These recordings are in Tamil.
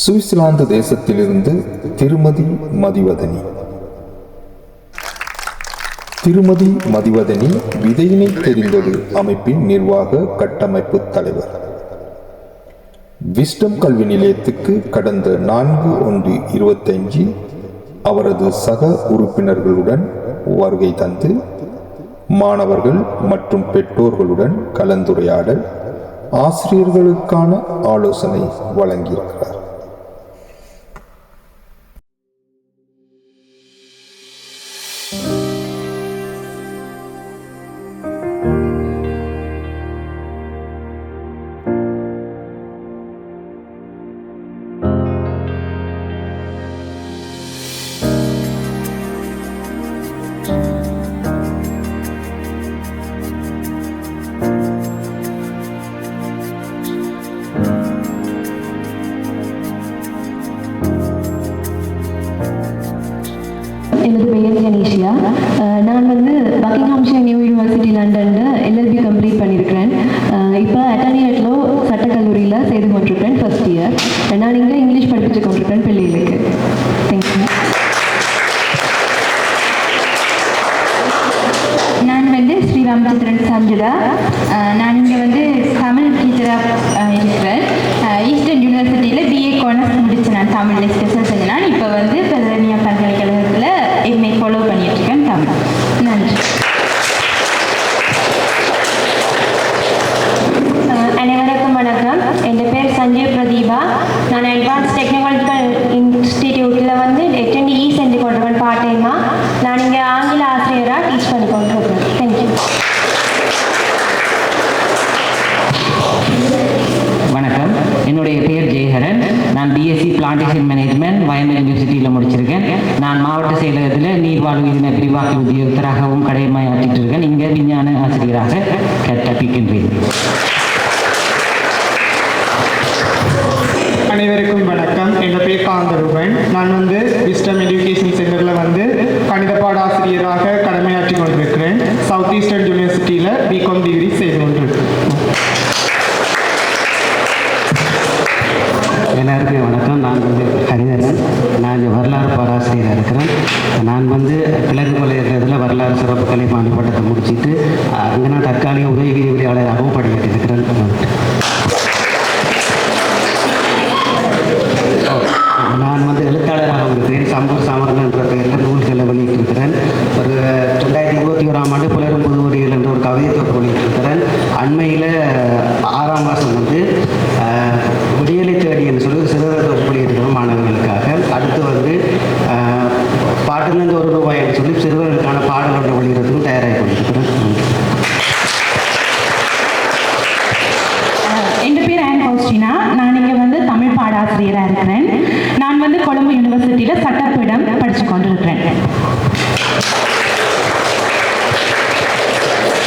சுவிட்சர்லாந்து தேசத்திலிருந்து திருமதி மதிவதனி. திருமதி மதிவதனி விதையினை தெரிந்தது அமைப்பின் நிர்வாக கட்டமைப்பு தலைவர். விஸ்டம் கல்வி நிலையத்துக்கு கடந்த 4/1/25 அவரது சக உறுப்பினர்களுடன் வருகை தந்து மாணவர்கள் மற்றும் பெற்றோர்களுடன் கலந்துரையாடல், ஆசிரியர்களுக்கான ஆலோசனை வழங்கியிருக்கிறார். எனது பெயர் ஜெனீஷியா. நான் பக்கிங்ஹாம்ஷயர் நியூ யூனிவர்சிட்டி லண்டனில் எல்எல்பி கம்ப்ளீட் பண்ணியிருக்கிறேன். இப்போ அட்டானியட்டில் சட்டக்கல்லூரியில் செய்து கொண்டிருக்கிறேன், ஃபர்ஸ்ட் இயர். நான் இங்கே இங்கிலீஷ் படிப்பிச்சு கொண்டிருக்கிறேன் பிள்ளைகளுக்கு. தேங்க்யூ. நான் ஸ்ரீராமச்சந்திரன் சஞ்சுதா. நான் இங்கே தமிழ் டீச்சராக இருக்கிறேன். ஈஸ்டர்ன் யூனிவர்சிட்டியில் பிஏ கானர்ஸ் முடிச்சு நான் தமிழில் ஸ்பெஷல் செஞ்சேன். இப்போ பெருதனியா பல்கலைக்கழகத்தில் எம்ஏ ஃபாலோ பண்ணிகிட்ருக்கேன் தமிழ். நன்றி. அனைவருக்கும் வணக்கம். என் பேர் சஞ்சீவ் பிரதீபா. நான் அட்வான்ஸ் டெக்னாலஜிக்கல் இன்ஸ்டிடியூட்டில் HND செஞ்சு கொண்டிருக்கேன் பார்ட் டைமாக. நான் இங்கே ஆங்கில ஆசிரியராக டீச் பண்ணி கொண்டிருக்கேன். தேங்க்யூ. வணக்கம், என்னுடைய பேர் ஜெயஹரன். நான் பிஎஸ்சி பிளான்டேஷன் மேனேஜ்மெண்ட் வயநாடு யூனிவர்சிட்டியில் முடிச்சிருக்கேன். நான் மாவட்ட செயலகத்தில் நீர்வாழ்வு உயிரின விரிவாக்க உத்தியோகத்தராகவும் கடமையாற்றிட்டு இருக்கேன். இங்கே விஞ்ஞான ஆசிரியராக கற்பிக்கின்றேன். அனைவருக்கும் வணக்கம். என் பேர் காந்தரூபன். நான் விஸ்டம் எஜுகேஷன் சென்டரில் கணித பாடாசிரியராக கடமையாற்றி கொண்டிருக்கிறேன். சவுத் ஈஸ்டர்ன் யூனிவர்சிட்டியில் பிகாம் டிகிரி செய்து கொண்டிருக்கிறேன். எல்லாருக்கும் வணக்கம். நான் ஹரிதரன். நான் வரலாறு பாராசிரியராக இருக்கிறேன். நான் கிழக்கு பள்ளியில் வரலாறு சிறப்பு கலை பட்டத்தை முடிச்சுட்டு அங்கே நான் தற்காலிக உதவி விரிவுரையாளராகவும் படிக்கிட்டு இருக்கிறேன். நான் எழுத்தாளராக இருக்கிறேன். சம்பூர் சாமரன் என்ற பெயரில் நூல்களை வெளியிட்டிருக்கிறேன். ஒரு 2021ஆம் ஆண்டு புலரும் புதுவரிகள் என்ற ஒரு கவிதை தொகுப்பு வெளியிட்டிருக்கிறேன். அண்மையில் 6ஆம் மாதம் விடியலை தேடி என்று சொல்லி சிறுவர் தொகுப்பு வெளியிட்டிருக்கிறோம் மாணவர்களுக்காக. அடுத்து பாட்டிலிருந்து ₹1 என்று சொல்லி சிறுவர்களுக்கான பாடல் ஒன்று வெளியிடுறதுக்கும் தயாராகி கொண்டிருக்கிறேன். என் பேர் ஆன் கௌஸ்டினா. நான் இங்கே தமிழ் பாடாசிரியராக இருக்கிறேன். நான் கொழும்பு யூனிவர்சிட்டியில் சட்டப்பீடம் படித்து கொண்டிருக்கிறேன்.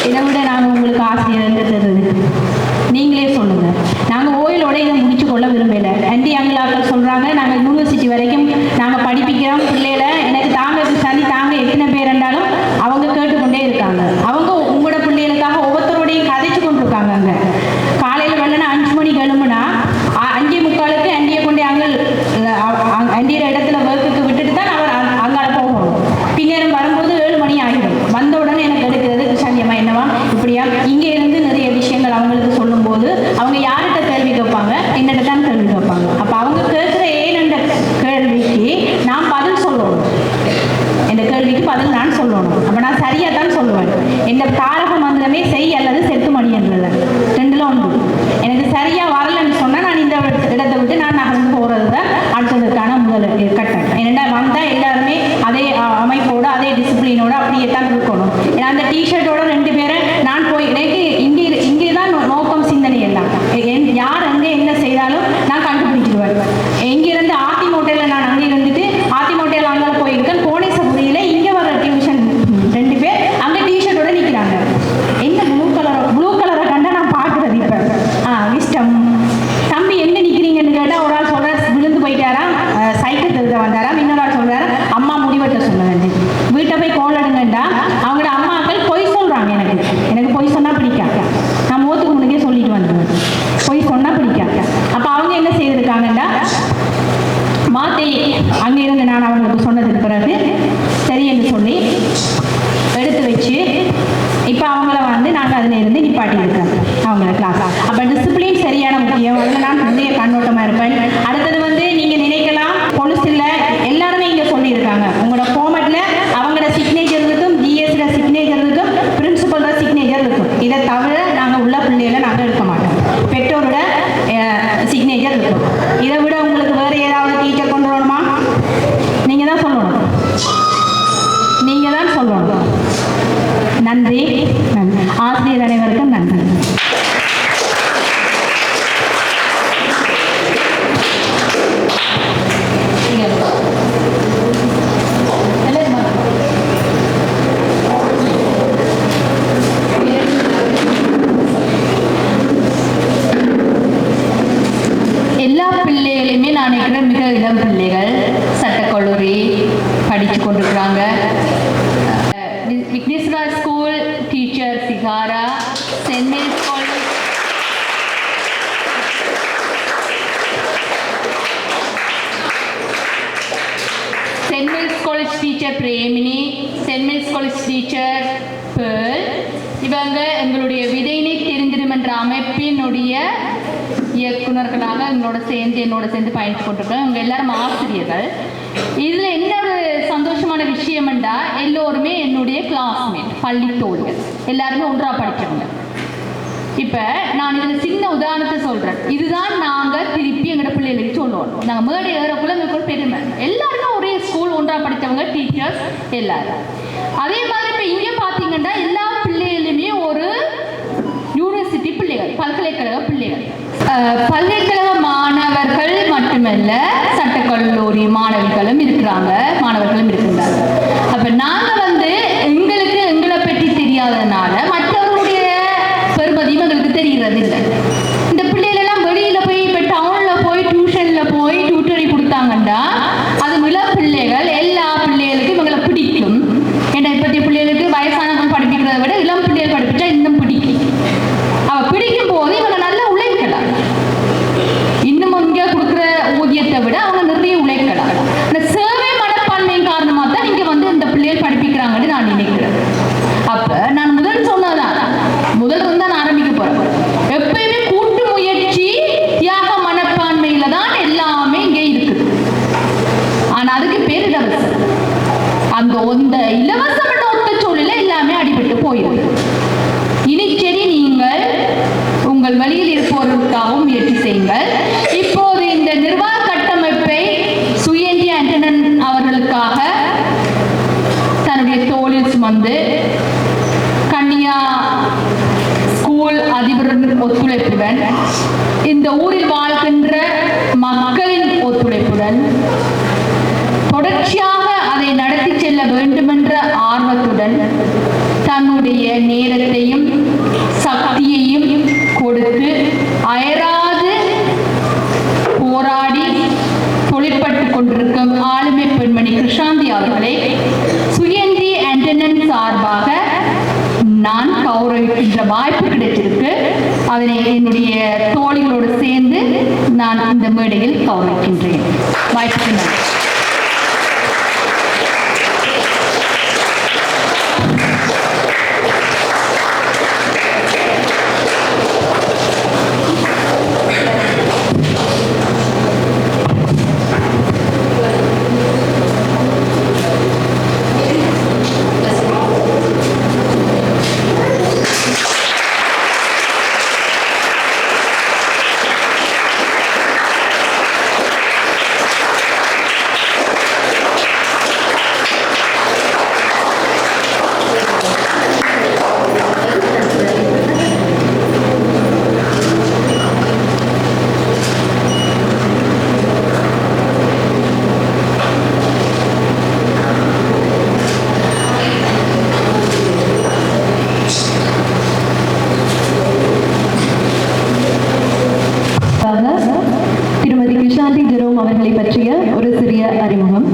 இதை விட நாங்கள் உங்களுக்கு ஆசிரியர் தெரியுது, நீங்களே சொல்லுங்கள். நாங்கள் ஓயிலோட இதை முடிச்சு கொள்ள விரும்பலை. ஆண்டி அங்கலாக்கள் சொல்கிறாங்க, நாங்கள் யூனிவர்சிட்டி வரைக்கும் நாங்கள் படிப்பிக்கிறோம் பிள்ளைகளை, எனக்கு தாங்க சனி தாங்க எத்தனை பேர் இருந்தாலும் அவங்க கேட்டுக்கொண்டே இருக்காங்க. அவங்க உங்களோட பிள்ளைகளுக்காக ஒவ்வொருத்தரோடையும் கதைச்சு கொண்டிருக்காங்க. அங்கே காலையில் வெள்ளனா 5 மணிக்கு எழும்புனா 5:45 அண்டியை கொண்டே அண்டியோட இடத்துல ஒர்க்குக்கு விட்டுட்டு தான் அவர் அங்கால போகணும். பின்னேரம் வரும்போது 7 மணி ஆகிடும். வந்த உடனே எனக்கு எடுக்கிறது சந்தியமா என்னவா இப்படியா. இங்கே இருந்து நிறைய விஷயங்கள் அவங்களுக்கு சொல்லும்போது அவங்க யார்கிட்ட கேள்வி கேட்பாங்க, என்னிட்ட தான் கேள்வி கேட்பாங்க. அப்போ அவங்க கேட்குற ஏனென்ற கேள்விக்கு நான் பதில் சொல்லணும். இந்த கேள்விக்கு பதில் நான் சொல்லணும். அப்போ நான் சரியாக தான் சொல்லுவேன். இந்த தாரக மந்திரமே செய் அல்லது செத்து மணி என்றது 2ல் 1. எனக்கு சரியாக வரலன்னு சொன்னால் நான் இந்த இடத்தை விட்டு நான் நகர்ந்து போகிறது தான் அடுத்ததுக்கான முதல் கட்டம். ஏன்னா வந்தால் எல்லாருமே அதே அமைப்போடு அதே டிசிப்ளினோடு அப்படியே தான் இருக்கணும். ஏன்னா அந்த டிஷர்ட்டோட 2 பேரை நான் போய் எனக்கு இங்கே தான் நோக்கம் சிந்தனை எல்லாம் அதில் இருந்து நிப்பாட்டி இருக்கேன் அவங்கள கிளாஸ். அப்போ டிசிப்ளின் சரியான முக்கியம். அதில் நான் நிறைய கண்ணோட்டமாக இருப்பேன். அடுத்தது வந்து நீங்கள் நினைக்கலாம் பொலிஸ் இல்லை, எல்லாருமே இங்கே சொல்லியிருக்காங்க. உங்களோட ஃபார்மேட்டில் அவங்களோட சிக்னேச்சர் இருக்கும், ஜிஎஸ்ட சிக்னேச்சர் இருக்கும், பிரின்சிபலோட சிக்னேச்சர் இருக்கும். இதை தவிர நாங்கள் உள்ள பிள்ளைகளை நாங்கள் இருக்க மாட்டோம். பெற்றோரோட சிக்னேச்சர் இருக்கும். இதை விட உங்களுக்கு வேறு ஏதாவது டீச்சர் கொண்டு வரணுமா? நீங்கள் தான் சொல்லணும். நீங்கள் தான் சொல்லணும். நன்றி. ஆசிரியர் அனைவருக்கும் நன்றி. எல்லா பிள்ளைகளையுமே நான் நினைக்கிறேன் மிக இளம் பிள்ளைகள் சட்டக்கல்லூரி படித்து கொண்டிருக்கிறாங்க. Vigneswara school teacher Sikara, saint Mary's college saint Mary's college teacher Premini, saint Mary's college teacher Pearl, இவங்க எங்களுடைய விதையினை தெரிந்திடும் என்ற அமைப்பினுடைய இயக்குநர்களாக என்னோட சேர்ந்து பயணித்து கொண்டிருக்கோம். இவங்க எல்லாரும் ஆசிரியர்கள். இதில் என்ன ஒரு சந்தோஷமான விஷயம் என்றால் எல்லோருமே என்னுடைய கிளாஸ்மேட், பள்ளி தோழிகள், எல்லாருமே ஒன்றா படித்தவங்க. இப்போ நான் இதில் சின்ன உதாரணத்தை சொல்கிறேன். இதுதான் நாங்கள் திருப்பி எங்களோட பிள்ளைகளுக்கு சொல்லுவோம். நாங்கள் மேடை ஏறக்குள்ள எங்களுக்கு ஒரு பெருமை. எல்லாருமே ஒரே ஸ்கூல் ஒன்றா படித்தவங்க, டீச்சர்ஸ் எல்லாரும். அதே மாதிரி இப்போ இங்கே பார்த்தீங்கன்னா எல்லா பிள்ளைகளுமே ஒரு யூனிவர்சிட்டி பிள்ளைகள், பல்கலைக்கழக பிள்ளைகள். பல்கலைக்கழக மாணவர்கள் மட்டுமல்ல, சட்டக்கல்லூரி மாணவிகளும் இருக்கிறாங்க, மாணவர்களும் இருக்கின்றாங்க. அப்போ நாங்கள் வந்து எங்களை பற்றி தெரியாததுனால மற்றவர்களுடைய பெருமதியும் எங்களுக்கு தெரிகிறது இல்லை. இந்த பிள்ளைகளெல்லாம் வெளியில் போய் இப்போ டவுனில் போய் டியூஷனில் போய் டியூட்டரி கொடுத்தாங்கன்னா அது இளம் பிள்ளைகள், எல்லா பிள்ளைகளுக்கும் இவங்களை பிடிக்கும். ஏன்னா இப்போத்தைய பிள்ளைகளுக்கு வயசானவங்க படிப்பிக்கிறத விட இளம் பிள்ளைகள் படிப்பிச்சா இன்னும் பிடிக்கும். அவள் பிடிக்கும் போது இவங்க நல்லா உழைக்கலாம். இன்னும் இங்கே கொடுக்குற ஊதியத்தை விட அவங்க நிறைய உழைக்கலாம். அந்த சேவை மனப்பான்மையின் காரணமாக தான் இங்கே வந்து இந்த பிள்ளைகள் படிப்பிக்கிறாங்கன்னு நான் நினைக்கிறேன். அப்போ நான் முதல் தான் நான் ஆரம்பிக்க போகிறேன். எப்பயுமே கூட்டு முயற்சி, தியாக மனப்பான்மையில் தான் எல்லாமே இங்கே இருக்குது. ஆனால் அதுக்கு பேர் இலவசம். அந்த இலவசம் என்ற ஒத்த சூழலில் எல்லாமே அடிபட்டு போயிருக்கு. இனி சரி, நீங்கள் உங்கள் வழியில் இருப்பவர்களுக்காகவும் முயற்சி செய்யுங்கள். இப்போது இந்த நிர்வாக கட்டமைப்பை சுயேந்தி ஆண்டனன் அவர்களுக்காக தன்னுடைய தோளில் சுமந்து கன்னியா ஸ்கூல் அதிபரின் ஒத்துழைப்புடன், இந்த ஊரில் வாழ்கின்ற மக்களின் ஒத்துழைப்புடன் தொடர்ச்சியாக அதை நடத்தி செல்ல வேண்டுமென்ற ஆர்வத்துடன் தன்னுடைய நேரத்தையும் சக்தியையும் கொடுத்து அயராது போராடி தொழிற்பட்டு கொண்டிருக்கும் ஆளுமை பெண்மணி கிருஷாந்தி அவர்களை சுயேந்தி ஆண்டனன் சார்பாக நான் கௌரவிக்கின்ற வாய்ப்பு கிடைச்சிருக்கு. அதனை என்னுடைய தோழிகளோடு சேர்ந்து நான் இந்த மேடையில் கௌரவிக்கின்றேன். வாய்ப்புக்கு நன்றி. அவர்களை பற்றிய ஒரு சிறிய அறிமுகம்.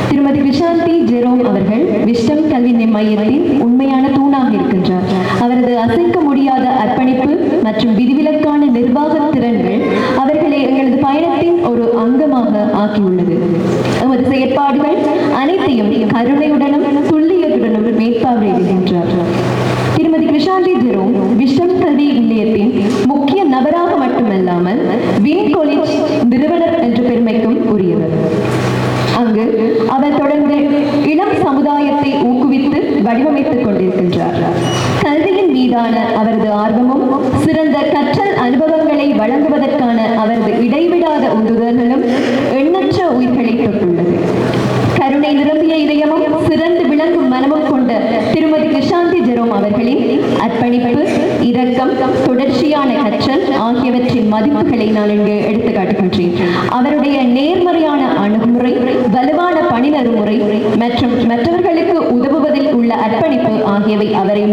திருமதி கிருஷாந்தி ஜெரோம் அவர்கள் விஸ்டம் கல்வி மையத்தின் உண்மையான தூணாக இருக்கின்றார். அவரது அசைக்க முடியாத அர்ப்பணிப்பு மற்றும் விதிவிலக்கான நிர்வாக திறன்கள் அவர்களை எங்களது பயணத்தின் ஒரு அங்கமாக ஆக்கியுள்ளது. எமது செயற்பாடுகள் அனைத்தையும் கருணையுடனும் துல்லியத்துடனும் மேற்பார்வையிடுகின்றார். திருமதி கிருஷாந்தி ஜெரோம் விஸ்டம் கல்வி நிலையத்தின் முக்கிய நபராக மட்டுமல்லாமல் வின் காலேஜ் நிறுவனர் என்ற பெருமைக்கும் உரியவர். அங்கு அவர் தொடர்ந்து இளம் சமுதாயத்தை ஊக்குவித்து வடிவமைத்துக் கொண்டிருக்கின்றார். கல்வியின் மீதான அவரது ஆர்வமும் சிறந்த கற்றல் அனுபவங்களை வழங்குவதற்கான அவரது இடைவிடாத உந்துதல்களும் எண்ணற்ற உயிர்களை தொட்டுள்ளது. கருணை நிரம்பிய இதயமும் சிறந்து விளங்கும் மனமும் கொண்ட திருமதி கிருஷாந்தி ஜெரோம் அவர்களின் அர்ப்பணிப்பு, இரக்கம், தொடர்ச்சியான கற்றல் ஆகியவற்றின் மதிப்புகளை நான் இங்கு எடுத்துக்காட்டுகின்றேன். அவருடைய நேர்மறையான அணுகுமுறை, வலுவான பணிநெறிமுறை மற்றும் மற்றவர்களுக்கு உதவுவதில் உள்ள அர்ப்பணிப்பு ஆகியவை அவரை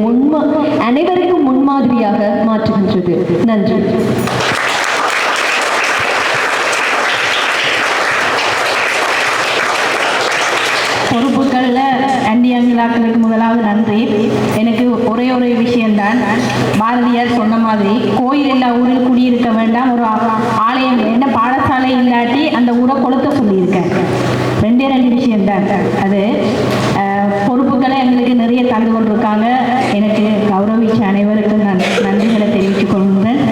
அனைவருக்கும் முன்மாதிரியாக மாற்றுகின்றது. நன்றி. பொறுப்புகளில் அண்டியாங்கிலாக்களுக்கு முதலாவது நன்றி. எனக்கு ஒரே விஷயம்தான், பாரதியார் சொன்ன மாதிரி கோயில் எல்லா ஊரில் குடியிருக்க வேண்டாம், ஒரு ஆலயம் என்ன பாடசாலை இல்லாட்டி அந்த ஊரை கொளுத்த சொல்லியிருக்கேன். ரெண்டு விஷயம்தான் அது. பொறுப்புகளை எங்களுக்கு நிறைய தந்து கொண்டிருக்காங்க. எனக்கு கௌரவிச்ச அனைவருக்கும் நான் நன்றிகளை தெரிவித்துக் கொள்கிறேன்.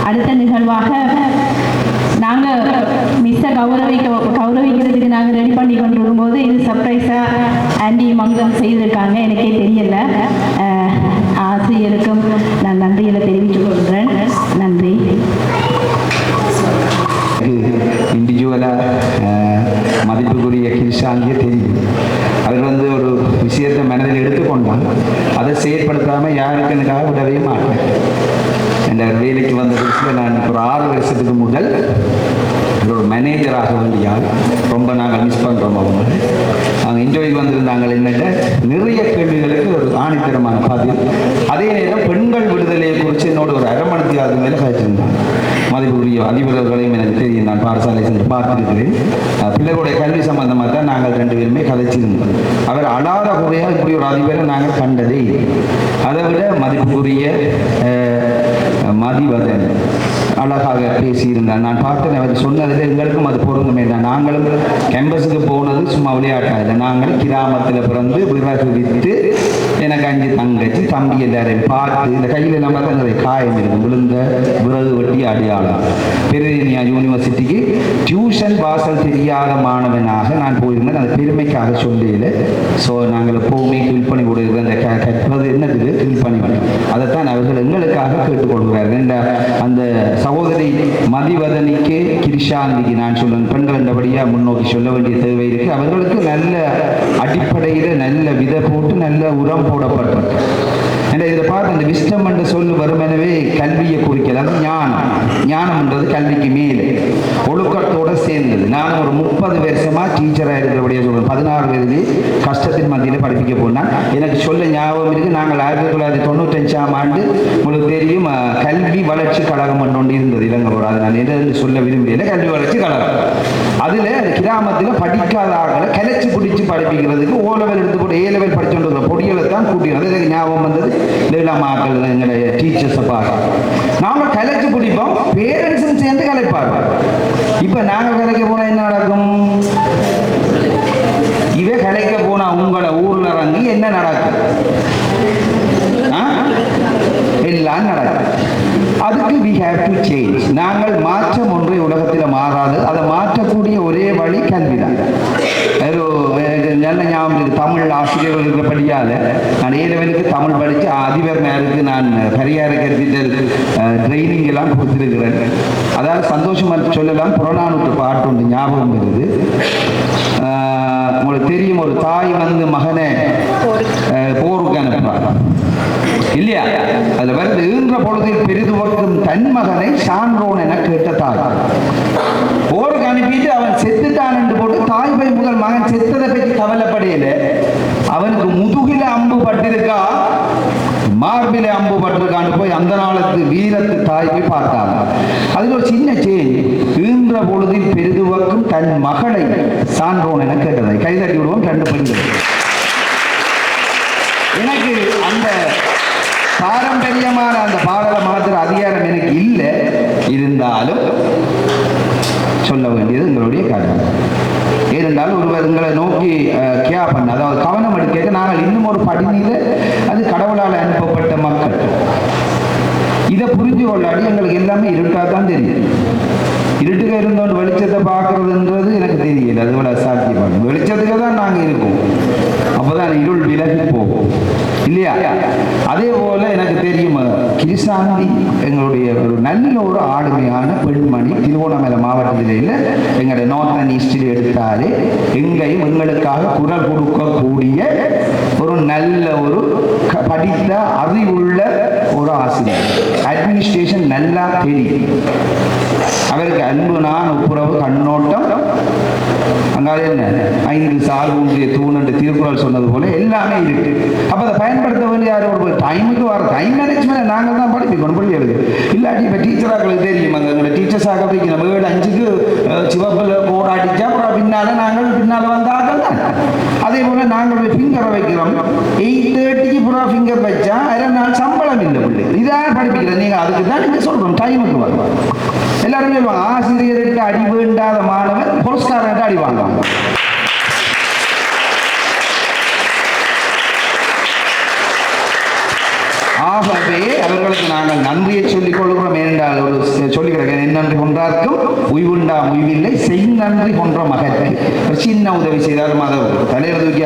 அடுத்த நிகழ்வாக நாங்கள் மிஸ்ஸை கௌரவிக்கிறதுக்கு நாங்கள் ரெடி பண்ணி கொண்டிருக்கும் போது இது சர்ப்ரைஸாக ஆண்டி மங்களம் செய்திருக்காங்க. எனக்கே தெரியல. ஆசிரியருக்கும் நான் நன்றிகளை தெரிவித்துக் கொள்கிறேன். நன்றி. இண்டிவிஜுவலாக மதிப்புக்குரிய கிருஷாந்தியை தெரியும். அவர் ஒரு விஷயத்தை மனதில் எடுத்துக்கொண்டால் அதை செயற்படுத்தாமல் யாருக்குனுக்காக விடவே மாட்டேன். இந்த வேலைக்கு வந்த விஷயத்தில் நான் ஒரு 6 வருஷத்துக்கு முதல் ஒரு மேனேஜராக வேண்டியால் ரொம்ப நாங்கள் மிஸ் பண்ணுறோம். அவங்க இன்டர்வியூக்கு வந்திருந்தாங்க. என்னட்ட நிறைய கேள்விகளுக்கு ஒரு ஆணித்தரமான பதில். அதே நேரம் பெண்கள் விடுதலையை குறித்து என்னோட ஒரு 1/2 மணி நேரத்துக்கு மேலே கழிச்சிருந்தாங்க. மதிப்புக்குரிய அதிபர்களையும் எனக்கு தெரியும், நான் பாடசாலை சென்று பார்த்துருக்கிறேன். பிள்ளைகளுடைய கல்வி சம்பந்தமாக தான் நாங்கள் 2 பேருமே கதைச்சிருந்தோம். அவர் அழாத குறையாக இப்படி ஒரு அதிபரை நாங்கள் கண்டதே. அதை விட மதிப்புக்குரிய மதிவதன் அழகாக பேசியிருந்தார். நான் பார்த்தேன், அவர் சொன்னதில் எங்களுக்கும் அது பொருந்துமே தான். நாங்களும் கேம்பஸுக்கு போனது சும்மா விளையாட்டாக, நாங்கள் கிராமத்தில் பிறந்து விறகு விற்று எனக்கு 5 தங்கச்சி தம்பி எல்லாரையும் பார்த்து இந்த கையில் நம்ம தான் காயம் இருக்கும், விழுந்த விறகு வெட்டி அடையாளம். பெரியா யூனிவர்சிட்டிக்கு டியூஷன் வாசல் தெரியாத மாணவனாக நான் போயிருந்தேன். அந்த பெருமைக்காக சொல்லியில். ஸோ நாங்கள் எப்போவுமே ஃபில் பண்ணி கொடுக்குற அந்த கற்பது என்னதுக்கு ஃபில் பண்ணி அதைத்தான் அவர்கள் எங்களுக்காக கேட்டுக்கொள்கிறார்கள். அந்த சகோதரி மதிவதனிக்கு கிருஷாந்திக்கு நான் சொல்லுவேன், பெண்கள் என்றபடியாக முன்னோக்கி சொல்ல வேண்டிய தேவை இருக்குது. அவர்களுக்கு நல்ல அடிப்படையில் நல்ல விதை போட்டு நல்ல உரம் போடப்பட்டது. இதை பார்த்து அந்த விஸ்டம் என்று சொல்லு வரும். எனவே கல்வியை குறிக்கிறது ஞானம்ன்றது கல்விக்கு மேலே ஒழுக்கத்தோடு சேர்ந்தது. நான் ஒரு 30 வருஷமாக டீச்சராக இருக்கிறபடியாக சொல்கிறேன். 16 வயதிலே கஷ்டத்தின் மத்தியில் படிப்பிக்க போனால் எனக்கு சொல்ல ஞாபகம் இருக்குது. நாங்கள் 1995ஆம் ஆண்டு உங்களுக்கு தெரியும் கல்வி வளர்ச்சி கழகம் ஒன்று இருந்தது இளங்கலூர். அதை நான் எது சொல்ல விரும்பல. கல்வி வளர்ச்சி கழகம் அதில் அந்த கிராமத்தில் படிக்காத ஆட்களை கிளச்சி பிடிச்சி படிப்பிக்கிறதுக்கு O லெவல் எடுத்து போட்டு A லெவல் படிச்சுட்டு பொடிகளை தான் கூட்டினது. எனக்கு ஞாபகம் வந்தது. இல்லாமல் எங்களுடைய டீச்சர்ஸை பார்க்க நாங்கள் கலைச்சு பிடிப்போம், பேரண்ட்ஸும் சேர்ந்து கலைப்பாங்க. இப்போ நாங்கள் கலைக்க போனால் என்ன நடக்கும்? இவை கலைக்க போனால் உங்களை ஊரில் இறங்கி என்ன நடக்கும்? எல்லாம் நடக்கும். அதுக்கு we have to change. நாங்கள் மாற்றம் ஒன்றை உலகத்தில் மாறாது. அதை மாற்றக்கூடிய ஒரே வழி கல்விதான். நல்ல ஞாபகம் தமிழ் ஆசிரியர்கள் இருக்கிறபடியால் நான் A லெவலுக்கு தமிழ் படித்து அதிபர் மேலுக்கு நான் பரிகார கற்பித்தல் ட்ரைனிங் எல்லாம் கொடுத்துருக்கிறேன். அதாவது சந்தோஷமாக சொல்லலாம். புறநானூற்று பாட்டு ஒன்று ஞாபகம் வருது. உங்களுக்கு தெரியும், ஒரு தாய் மகனை போருக்கு அனுப்புவார் இல்லையா? அதுல வருது, ஈன்ற பொழுதில் பெரிதுவக்கும் தன் மகனை சான்றோன் என கேட்ட தாய். போருக்கு அனுப்பிட்டு அவன் செத்துட்டான் என்று போட்டு தாய் போய் முதல் மகன் செத்ததை பற்றி கவலைப்படையில அவனுக்கு முதுகில அம்பு பட்டிருக்கா மார்பில அம்பு பட்டிருக்கான்னு போய் அந்த நாளுக்கு வீரத்து தாய் போய் பார்த்தாங்க. அதுல ஒரு சின்ன சேஞ்ச். ஈன்ற பொழுதில் பெரிதுவக்கும் தன் மகளை சான்றோன் என கேட்டதை கைதட்டி விடுவோம். 2 பெண்கள். எனக்கு அந்த பாரம்பரியமான அந்த பாடலை மாத்திர அதிகாரம் எனக்கு இல்லை. இருந்தாலும் சொல்ல வேண்டியது எங்களுடைய கடமை. ஏனென்றால் ஒருவர் எங்களை நோக்கி கேர் பண்ண, அதாவது கவனம் எடுக்க நாங்கள் இன்னும் ஒரு படிநிலை, அது கடவுளால் அனுப்பப்பட்ட மக்கள். இதை புரிஞ்சு கொள்ளாடி எங்களுக்கு எல்லாமே இருட்டாக தான் தெரியும். இருட்டுக இருந்தோண்டு வெளிச்சத்தை பார்க்கறதுன்றது எனக்கு தெரியல, அது விட சாத்தியமான வெளிச்சத்துக்கு தான் நாங்கள் இருக்கோம். அப்போதான் இருள் விலகி போகும் இல்லையா? அதே போல எனக்கு தெரியும் கிருஷ்ணாந்தி எங்களுடைய ஒரு நல்ல ஒரு ஆளுமையான பெண்மணி, திருவோணமலை மாவட்டத்தில் இல்லை, எங்களுடைய நார்த் அண்ட் ஈஸ்டில் எடுத்தாலே எங்கேயும் எங்களுக்காக குரல் கொடுக்கக்கூடிய ஒரு நல்ல ஒரு படித்த அறிவுள்ள ஒரு ஆசிரியர். அட்மினிஸ்ட்ரேஷன் நல்லா தெரியும் அவருக்கு. அன்பு நான் ஒப்புரவு கண்ணோட்டம் அங்காலே என்ன 5 சால் 3 தூண் என்று திருக்குறள் சொன்னது போல எல்லாமே இருக்கு. அப்போ அதை பயன்படுத்த வேண்டிய யாரும் ஒரு டைமுக்கு வர டைம் மேனேஜ்மெண்ட் நாங்கள் தான் படிப்பிக்கணும் பிள்ளைகளுக்கு. இல்லாட்டி இப்போ டீச்சராக்களுக்கு தெரியும், அந்த டீச்சர்ஸாக போய் நம்ம 7:05க்கு சிவப்பில் கோட் அடித்தா அப்புறம் பின்னால் வந்தார்கள் தான். அதே போல் நாங்கள் ஃபிங்கரை வைக்கிறோம், 8:30க்கு பூரா ஃபிங்கர் வச்சா 1/2 நாள் சம்பளம் இல்லை பிள்ளை. இதான் படிப்பிக்கிறேன். நீங்கள் அதுக்கு தான் நீங்கள் சொல்கிறோம் டைமுக்கு வரும். எல்லாரும் சொல்லுவாங்க ஆசிரியருக்கு அடி வேண்டாத மாணவன் புரஸ்காரர்கிட்ட அடி வாங்குவாங்க. ஆகவே அவர்களுக்கு நாங்கள் நன்றியை சொல்லிக் கொள்கிறோம். ஏனென்றால் ஒரு சொல்லிக்கிறேன், நன்றி கொன்றார்க்கும் உய்வுண்டா உய்வில்லை, செய் நன்றி கொன்ற மகற்கு ஒரு சின்ன உதவி செய்தார். தலையில் தூக்கி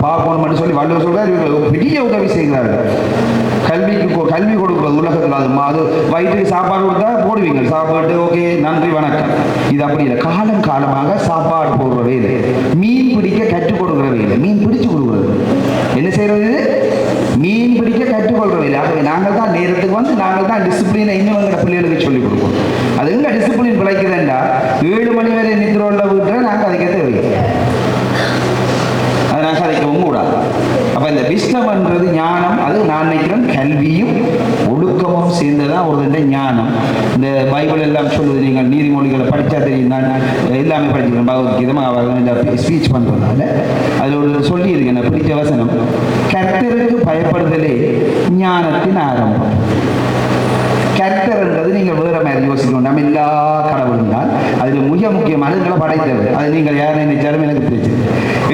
பார்க்கணும் சொல்லி வள்ளுவர் சொல்றார், இவர்கள் பெரிய உதவி செய்கிறார்கள். கல்வி கொடுக்குறது உலகத்தில் அது வயிற்றுக்கு சாப்பாடு கொடுத்தா போடுவீங்க, சாப்பாடு ஓகே நன்றி வணக்கம். இது அப்படி இல்லை, காலம் காலமாக சாப்பாடு போடுற வேலை, மீன் பிடிக்க கற்றுக் கொடுக்குற வேலை, மீன் பிடிச்சு கொடுக்குறது. என்ன செய்யறது? மீன் பிடிக்க கற்றுக்கொள்ற வேலை. ஆகவே நாங்கள் தான் நேரத்துக்கு வந்து நாங்கள் தான் டிசிப்ளினை இன்னும் எங்களோட பிள்ளைகளுக்கு சொல்லிக் கொடுப்போம். அது எங்க டிசிப்ளின் பிழைக்குதுண்டா 7 மணி வரை நித்திரோல விட்டுற நாங்கள் அதுக்கு தேவை, அதை நாங்கள் கதைக்கவும் கூடாது. அப்போ இந்த விஸ்டம்ன்றது ஞானம், அது நான் நினைக்கிறேன் கல்வியும் ஒழுக்கமும் சேர்ந்ததான் ஒரு ஞானம். இந்த பைபிள் எல்லாம் சொல்லுது, நீங்கள் நீதிமொழிகளை படித்தா தெரியும். நான் எல்லாமே படிச்சுக்கிறேன் பகவத்கீதமாக அவர் ஸ்பீச் பண்ணுறதுனால அதில் ஒரு சொல்லியிருக்கேன், நான் பிடிச்ச வசனம், கர்த்தருக்கு பயப்படுதலே ஞானத்தின் ஆரம்பம். கர்த்தர்ன்றது நீங்கள் வேற மாதிரி யோசிக்கணும். நம்ம எல்லா கடவுளும் தான், அதில் மிக முக்கியமான எங்களை படைத்தவர். அது நீங்கள் யாரை நினைச்சாலும் எனக்கு தெரிஞ்சு,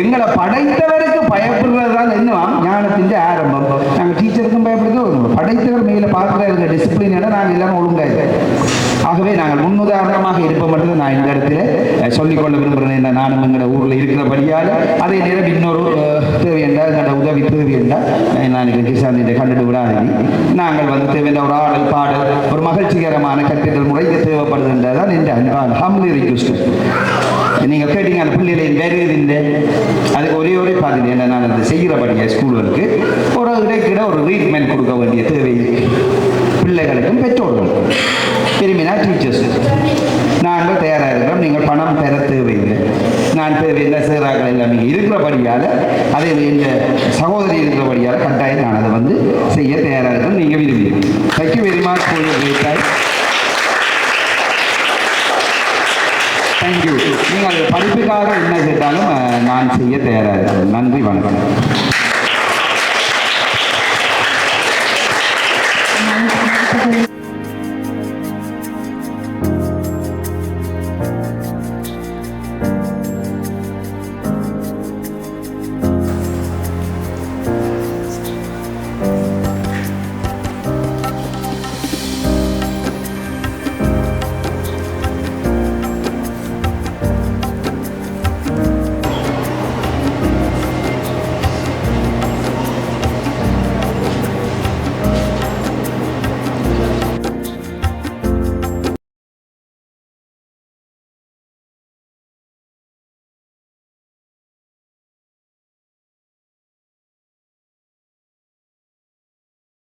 எங்களை படைத்தவருக்கு பயப்படுறது தான் என்ன ஞானத்தின் ஆரம்பம். நாங்கள் டீச்சருக்கும் பயப்படுறது, படைத்தவர் மேலே பார்க்குற டிசிப்ளின் நாங்கள் எல்லாரும் ஒழுங்காக. ஆகவே நாங்கள் முன்னுதாரணமாக இருப்போம் மட்டும் நான் இந்த இடத்துல சொல்லிக்கொள்ள விரும்புகிறேன். நானும் எங்களோட ஊரில் இருக்கிறபடியால் அதே நேரம் இன்னொரு தேவை என்றால் எங்களோட உதவி தேவை என்றால் நான் கிருஷ்ணாந்தியை கண்டுட்டு விடாதீங்க. நாங்கள் வந்து தேவையான ஒரு ஆடல் பாடல் ஒரு மகிழ்ச்சிகரமான கற்பித்தல் முறை தேவைப்படுது என்றதான் இந்த ஹம்லி ரிக்வெஸ்ட். நீங்கள் கேட்டீங்க அந்த பிள்ளைகளின் வருவதில்லை, அதுக்கு ஒரே பாதில் என்ன நான் அதை செய்கிறபடியாக ஸ்கூலுக்கு ஒரு இடைக்கிட ஒரு ட்ரீட்மெண்ட் கொடுக்க வேண்டிய தேவை பிள்ளைகளுக்கும் பெற்றோர்களுக்கும் விரும்பினா டீச்சர்ஸ் நாங்கள் தயாராக இருக்கிறோம். நீங்கள் பணம் பெற தேவையில்லை, நான் தேவையில்லை, சேராக்கள் எல்லாம் நீங்கள் இருக்கிறபடியால் அதே எங்கள் சகோதரி இருக்கிறபடியால் கட்டாயம் நான் அதை வந்து செய்ய தயாராக இருக்கிறோம். நீங்கள் விரும்புகிறீங்க. Thank you very much for your great time. Thank you. நீங்கள் படிப்புக்காக என்ன கேட்டாலும் நான் செய்ய தயாராக இருக்கிறேன். நன்றி, வணக்கம்.